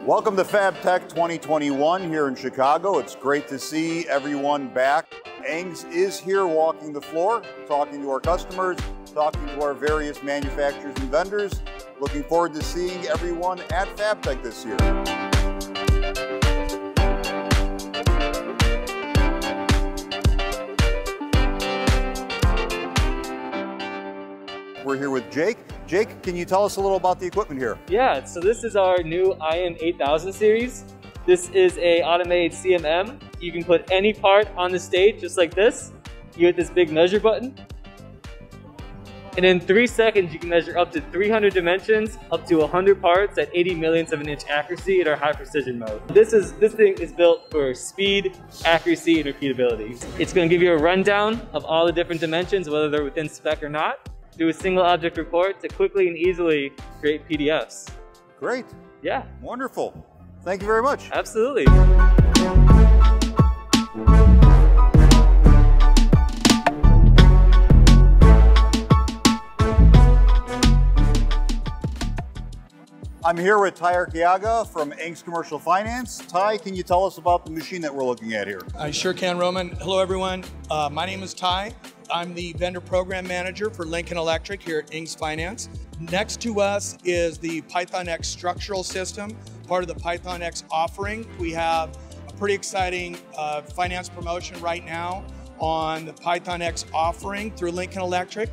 Welcome to FABTECH 2021 here in Chicago. It's great to see everyone back. Incx is here walking the floor, talking to our customers, talking to our various manufacturers and vendors. Looking forward to seeing everyone at FABTECH this year. We're here with Jake. Jake, can you tell us a little about the equipment here? Yeah, so this is our new IM8000 series. This is a automated CMM. You can put any part on the stage just like this. You hit this big measure button. And in 3 seconds, you can measure up to 300 dimensions, up to 100 parts at 80 millionths of an inch accuracy in our high precision mode. This thing is built for speed, accuracy, and repeatability. It's going to give you a rundown of all the different dimensions, whether they're within spec or not. Do a single object report to quickly and easily create PDFs. Great. Yeah. Wonderful. Thank you very much. Absolutely. I'm here with Gajda from Incx Commercial Finance. Ty, can you tell us about the machine that we're looking at here? I sure can, Roman. Hello, everyone. My name is Ty. I'm the vendor program manager for Lincoln Electric here at Incx Finance. Next to us is the PythonX structural system, part of the PythonX offering. We have a pretty exciting finance promotion right now on the PythonX offering through Lincoln Electric.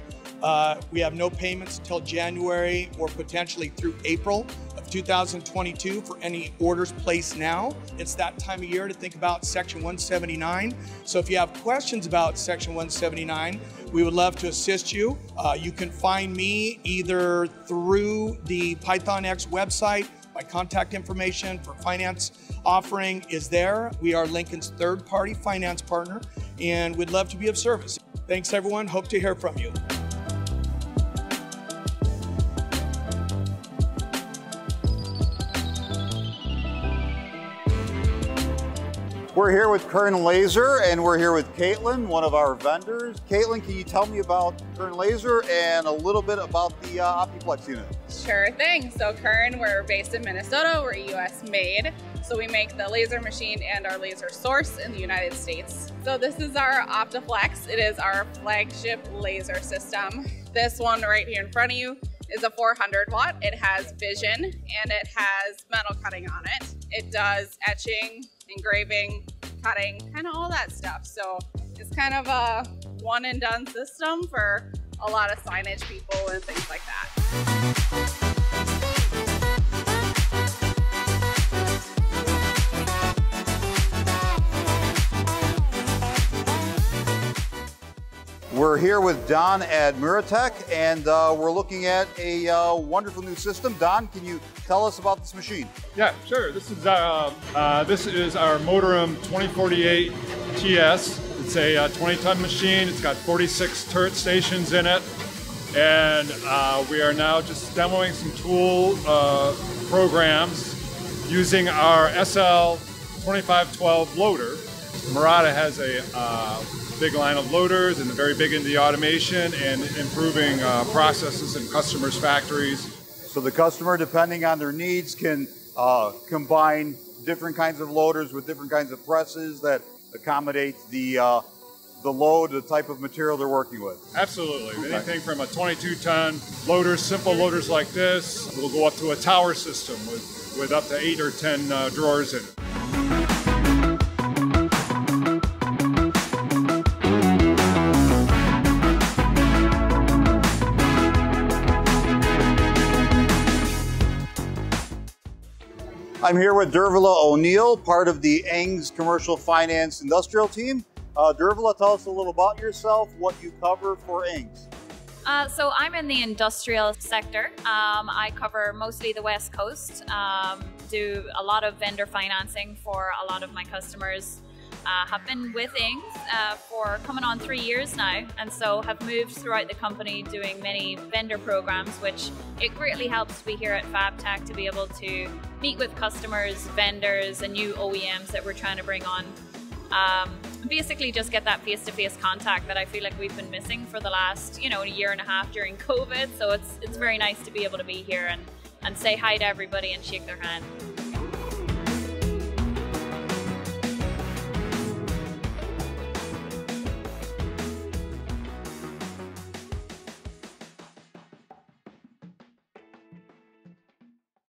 We have no payments until January or potentially through April of 2022 for any orders placed now. It's that time of year to think about Section 179. So if you have questions about Section 179, we would love to assist you. You can find me either through the PythonX website. My contact information for finance offering is there. We are Lincoln's third-party finance partner, and we'd love to be of service. Thanks, everyone. Hope to hear from you. We're here with Kern Laser, and we're here with Caitlin, one of our vendors. Caitlin, can you tell me about Kern Laser and a little bit about the Optiplex unit? Sure thing. So Kern, we're based in Minnesota. We're US made. So we make the laser machine and our laser source in the United States. So this is our Optiplex. It is our flagship laser system. This one right here in front of you is a 400 watt. It has vision and it has metal cutting on it. It does etching, engraving, cutting, kind of all that stuff. So it's kind of a one and done system for a lot of signage people and things like that. We're here with Don at Muratec, and we're looking at a wonderful new system. Don, can you tell us about this machine? Yeah, sure. This is our Motorum 2048 TS. It's a 20-ton machine. It's got 46 turret stations in it, and we are now just demoing some tool programs using our SL 2512 loader. Muratec has a big line of loaders and very big into the automation and improving processes in customers' factories. So the customer, depending on their needs, can combine different kinds of loaders with different kinds of presses that accommodate the load, the type of material they're working with. Absolutely. Okay. Anything from a 22-ton loader, simple loaders like this, will go up to a tower system with up to 8 or 10 drawers in it. I'm here with Dervla O'Neill, part of the Incx Commercial Finance Industrial team. Dervla, tell us a little about yourself, what you cover for Incx. So I'm in the industrial sector. I cover mostly the West Coast, do a lot of vendor financing for a lot of my customers. Have been with Incx for coming on 3 years now, and so have moved throughout the company doing many vendor programs, which it greatly helps to be here at FABTECH to be able to meet with customers, vendors, and new OEMs that we're trying to bring on. Basically just get that face-to-face contact that I feel like we've been missing for the last, a year and a half during COVID. So it's very nice to be able to be here and say hi to everybody and shake their hand.